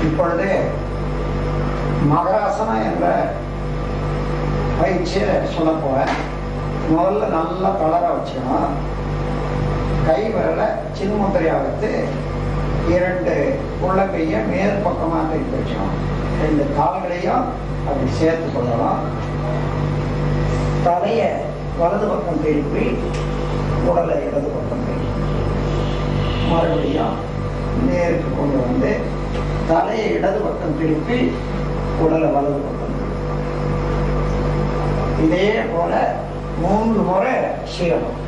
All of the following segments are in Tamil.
இப்பொழுது மகராசனம் என்ற பயிற்சியை சொல்ல போறேன். முதல்ல நல்லா தளர வச்சுக்கணும். கை விரலை சின்முத்திரையா வைத்து 2 உள்ளங்கையை மேல் பக்கமாக திருப்பி வச்சுக்கணும். 2 கால்களையும் அப்படி சேர்த்து கொள்ளலாம். தலையை வலது பக்கம் திருப்பி உடலை இடது பக்கம் திருப்பி மறுபடியும் நேருக்கு கொண்டு வந்து தலையை இடது பக்கம் திருப்பி உடலை வலது பக்கம். இதே போல 3 முறை செய்யணும்.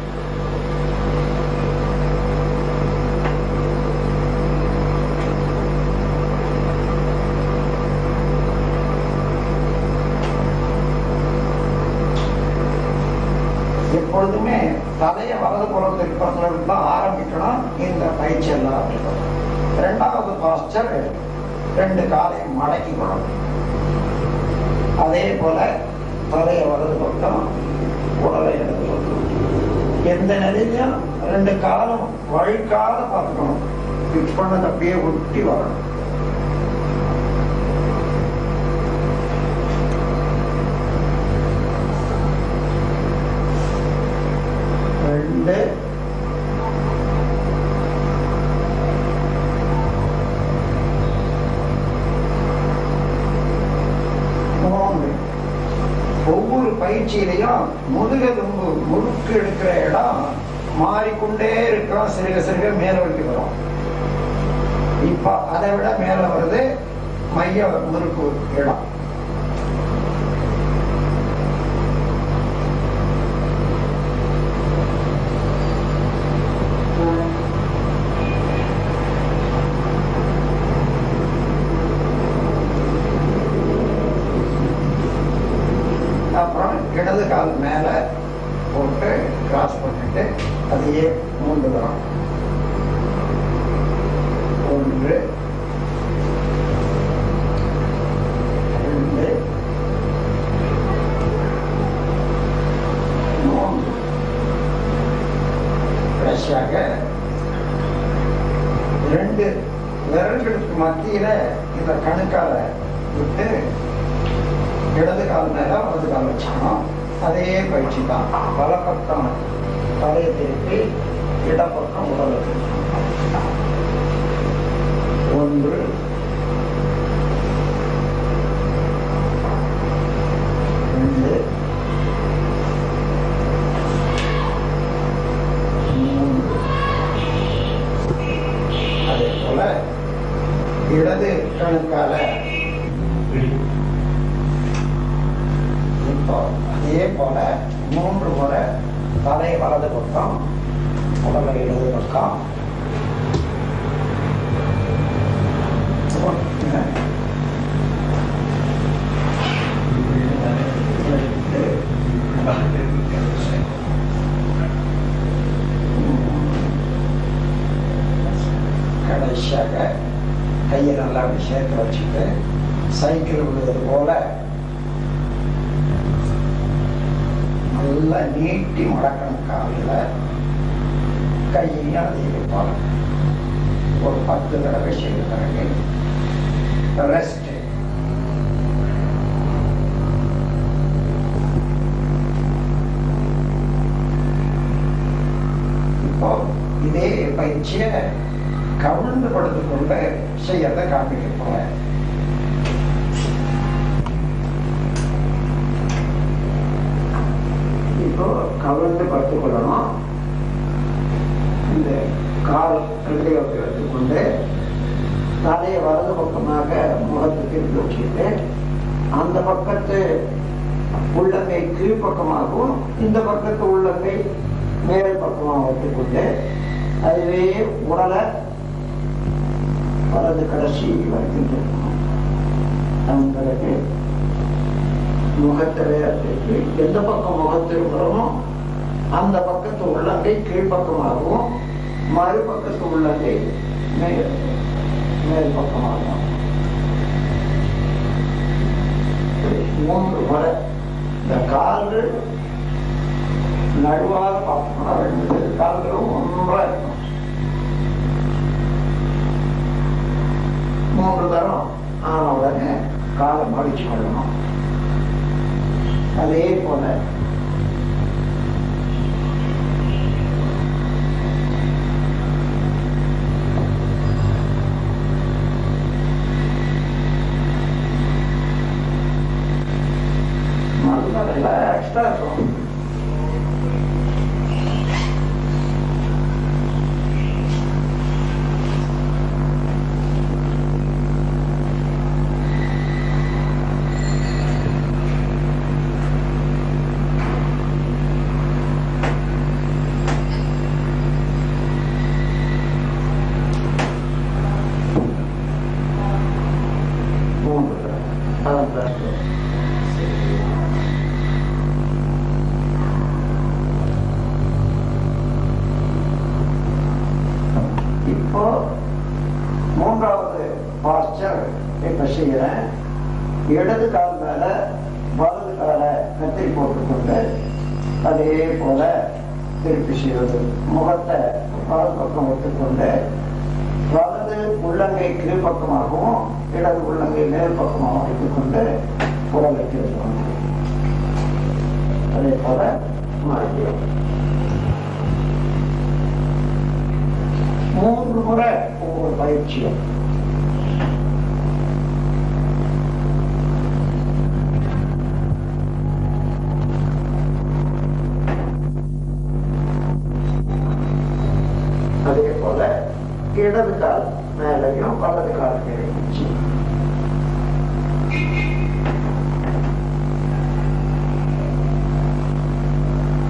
எப்பொழுதுமே தலையை வலது புறம் திருப்பத்தில் தான் ஆரம்பிக்கணும். இந்த பயிற்சி எல்லாம் இருக்கணும். 2வது பாஸ்டர் 2 காலையும் மடக்கி கொள்ளணும். அதே போல தலையை வலது பக்கம் உடலை இடது பக்கம். எந்த நிலையிலும் 2 காலம் வழிக்காத பார்க்கணும். ஃபிக்ஸ் பண்ணது அப்படியே ஒட்டி வரணும். ஒவ்வொரு பயிற்சியிலையும் முதுகெலும்பு முறுக்கு எடுக்கிற இடம் மாறிக்கொண்டே இருக்கும். சிறுக சிறுக மேல வைக்க வரும். இப்ப அதை விட மேல வருது மைய முறுக்கு இடம். அப்புறம் இடது கால் மேல போட்டு கிராஸ் பண்ணிட்டு அதையே 3 தரம். 1 2 3. கடைசியாக 2 விரல்களுக்கு மத்தியில இந்த கணுக்கால விட்டு இடது கால் மேல வலது கால் வச்சுக்கணும். அதே பயிற்சி தான். வலப்பக்கம் தலையை திருப்பி இடப்பக்கம் உடலை திருப்பி 1 2 3. அதே போல இடது கணுக்கால அதே போல 3 முறை தலை வலது பக்கம் உடலை இடது பக்கம் 1 கையை நல்லா அப்படி சேர்த்து வச்சுட்டு சைக்கிள் விழுவது போல நல்லா நீட்டி மடக்கணும். காலில் கையையும் அதை வைப்பாங்க. ஒரு 10 தடவை செய்த பிறகு ரெஸ்ட். இப்போ இதே பயிற்சியை கவிழ்ந்து படுத்துக் கொண்டு செய்யறதை காப்பிக்க போறேன். இப்போ கவிழ்ந்து படுத்துக் கொள்ளணும். இந்த கால் ஹிருதயத்தை எடுத்துக்கொண்டு தலையை வலது பக்கமாக முகத்துக்கு நோக்கிட்டு அந்த பக்கத்து உள்ளங்கை கீழ்பக்கமாகவும் இந்த பக்கத்து உள்ளங்கை மேல் பக்கமாக வைத்துக்கொண்டு அதுவே உடலை வலது கடைசி வரைக்கும் இருக்கணும். அதன் பிறகு முகத்தை வேறத்துக்கு எந்த பக்கம் முகத்திருக்கிறோமோ அந்த பக்கத்து உள்ளங்கை கீழ்பக்கமாகவும் மறுபக்கத்து உள்ளங்கை மேல் பக்கமாகும். 3 முறை இந்த கால்கள் நடுவாக பார்க்கணும். 2 கால்களும் ஒன்றா இருக்கும். 3 தரம் ஆன உடனே காலை மடிச்சு கொள்ளணும். அதே போல நல்லா ரிலாக்ஸ்டா இருக்கும். இப்போ 3வது பாஸ்டர் இப்ப செய்யறேன். இடது கால் மேல வலது காலை கத்தி போட்டுக்கொண்டு அதே போல திருப்பி செய்வது. முகத்தை வலது பக்கம் ஒத்துக்கொண்டு வலது உள்ளங்கை கீழ்பக்கமாகவும் இடது உள்ளங்கை மேல் பக்கமாகவும் வைத்துக்கொண்டு உடலை திருப்பணும். அதே போல மாறிக்கிறோம். 3 முறை ஒவ்வொரு பயிற்சியும். அதே போல இடது கால் மேலையும் வலது கால் கீழே வச்சு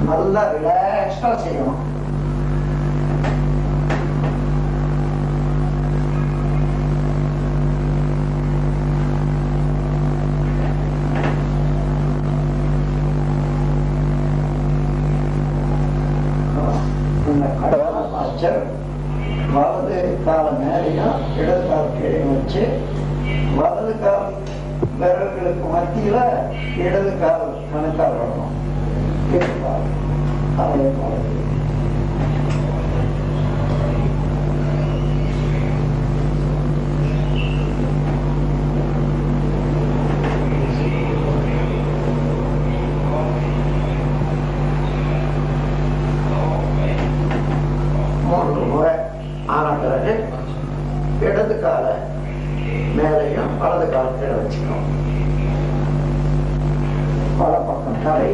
நல்லா ரிலாக்ஸ்டா செய்யணும். வலது கால மேலையும் இடது கால் கீழே வச்சு வலது கால் விரல்களுக்கு மத்தியில இடது கால் கணக்கால் வரணும். அதே போல ஆன பிறகு இடது காலை மேலையும் வலது கால கீழே வச்சுக்கணும். வல பக்கம் தலை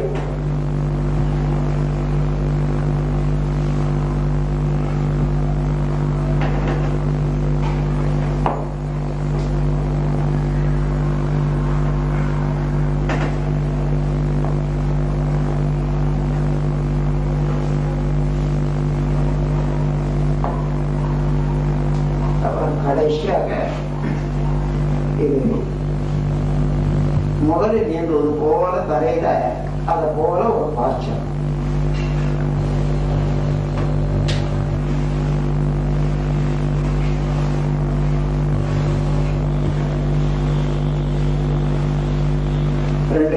கடைசியாக இது முதலில் நீண்டுவது போல தரையில அதை போல ஒரு பாய்ச்சல்.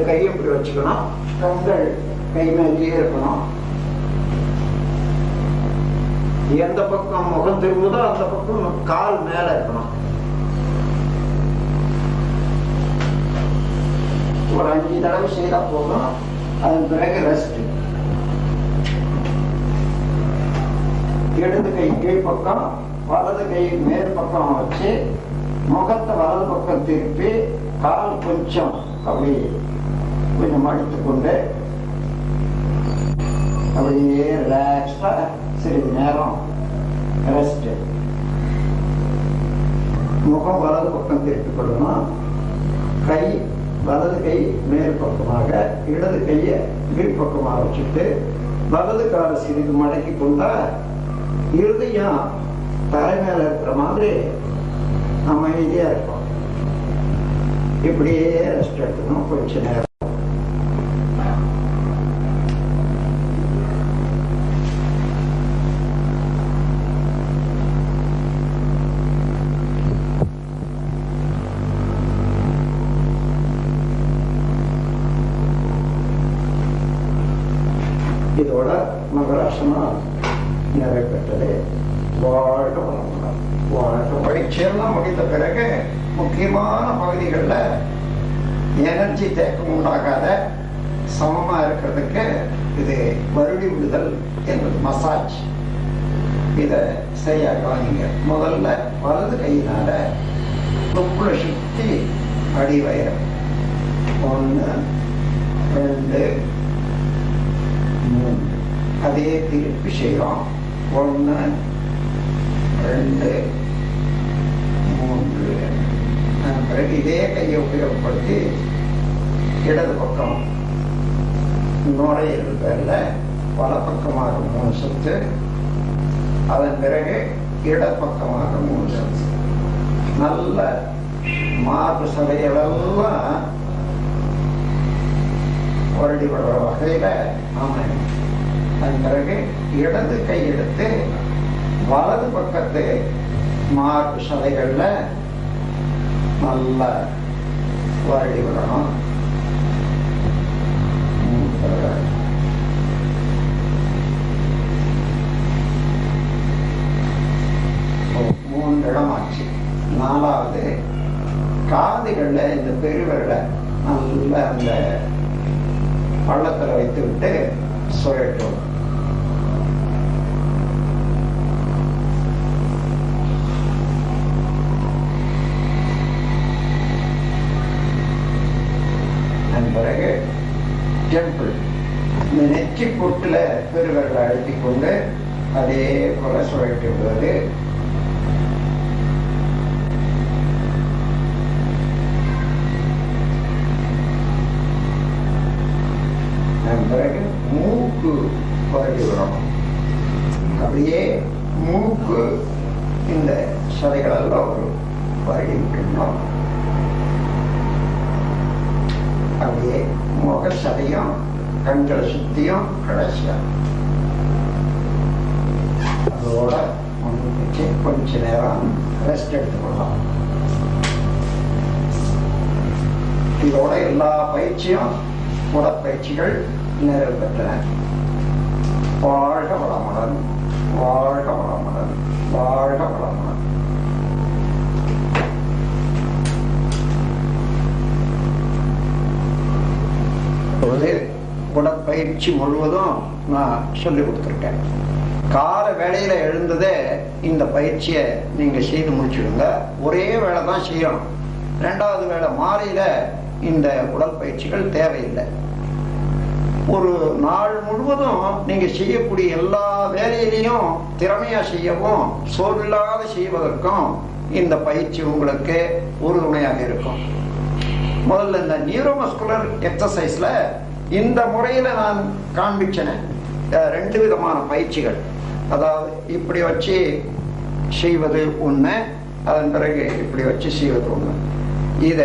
கையும் இப்படி வச்சுக்கணும், கண்கள் கை மேலேயே இருக்கணும். எந்த பக்கம் முகம் திரும்புதோ அந்த பக்கம் கால் மேல இருக்கணும். ஒரு 5 தடவை செய்தா போதும். அதன் பிறகு ரெஸ்ட். இடது கை கீழ்பக்கம், வலது கை மேல் பக்கம் வச்சு முகத்தை வலது பக்கம் திருப்பி கால் கொஞ்சம் அப்படி கொஞ்சம் மடித்து கொண்டு அப்படியே ரிலாக்ஸ்டா சிறிது நேரம் ரெஸ்ட். முகம் வலது பக்கம் திருப்பி கொள்ளணும். கை வலது கை மேல் பக்கமாக, இடது கையை கீழ்பக்கமாக வச்சுட்டு வலது கால சிறிது மடக்கி கொண்டா இருதயம் தலை மேல இருக்கிற மாதிரி அமைதியா இருக்கும். இப்படியே ரெஸ்ட் எடுக்கணும் கொஞ்ச நேரம். இதோட மகராசனம் நிறைவேற்றது. வாழ்க வளமுடன். வாழ்க. பயிற்சியெல்லாம் முடிந்த பிறகு முக்கியமான பகுதிகளில் எனர்ஜி தேக்கம் உண்டாகாத சமமா இருக்கிறதுக்கு இது வருடி விடுதல் என்பது மசாஜ். இதை செய்ய கவனிங்க. முதல்ல வலது கையினால தொப்புளை சுத்தி அடி வயிறு 1 2 3 அதே திருப்பி செய்யறோம். 1 2 3. பிறகு இதே கையை உபயோகப்படுத்தி இடது பக்கம் நுரையீரல் பேர்ல வலப்பக்கமாக 3 சுத்து, அதன் பிறகு இடப்பக்கமாக 3 சுத்து. நல்ல மார்பு சதைகளெல்லாம் வருடி விடுற வகையில அமையும். அதன் பிறகு இடது கை எடுத்து வலது பக்கத்து மார்பு சதைகள்ல நல்லா வருடி விடணும். 3 இடம் ஆச்சு. 4வது காதுகள்ல இந்த பெருவிரல நல்ல அந்த பள்ளத்துல வைத்து விட்டு சுழட்டும். அதன் பிறகு டெம்பிள் இந்த நெற்றி பொட்டுல பெருவிரலை அழுத்தி கொண்டு அதே போல சுழட்டி விடுவது. பிறகு மூக்கு வருடி விடணும். அப்படியே மூக்கு இந்த சதைகளெல்லாம் ஒரு வருடி விட்டுணும். அப்படியே முக சதையும் கண்களை சுத்தியும் கடைசியா அதோட கொஞ்ச நேரம் ரெஸ்ட் எடுத்துக்கொள்ளலாம். இதோட எல்லா பயிற்சியும் உடற்பயிற்சிகள் நிறைவு பெற்றன. வாழ்க வளமுடன். வாழ்க வளமுடன். வாழ்க வளமுடன். உடற்பயிற்சி முழுவதும் நான் சொல்லி கொடுத்துருக்கேன். கால வேளையில எழுந்ததே இந்த பயிற்சியை நீங்க செய்து முடிச்சுடுங்க. ஒரே வேலை தான் செய்யணும். 2வது வேலை மாலையில இந்த உடற்பயிற்சிகள் தேவையில்லை. ஒரு நாள் முழுவதும் நீங்க செய்யக்கூடிய எல்லா வேலையிலையும் திறமையா செய்யவும் சோர்வில்லாத செய்வதற்கும் இந்த பயிற்சி உங்களுக்கு உறுதுணையாக இருக்கும். முதல்ல இந்த நியூரோமஸ்குலர் எக்ஸசைஸ்ல இந்த முறையில நான் காண்பிச்சேன் 2 விதமான பயிற்சிகள். அதாவது இப்படி வச்சு செய்வது ஒண்ணு, அதன் பிறகு இப்படி வச்சு செய்வது ஒண்ணு. இத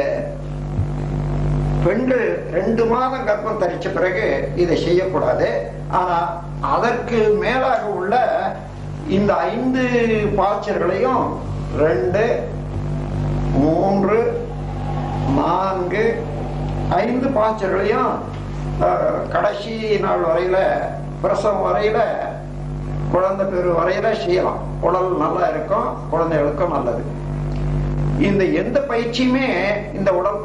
பெண்கள் 2 மாதம் கர்ப்பம் தரிச்ச பிறகு இதை செய்யக்கூடாது. ஆனா அதற்கு மேலாக உள்ள இந்த 5 பாய்ச்சல்களையும் 2 3 4 5 பாஸ்டர்களையும் கடைசி நாள் வரையில, பிரசவம் வரையில, குழந்தை பெரு வரையில செய்யலாம். உடல் நல்லா இருக்கும், குழந்தைகளுக்கும் நல்லது. இந்த எந்த பயிற்சியுமே இந்த உடல்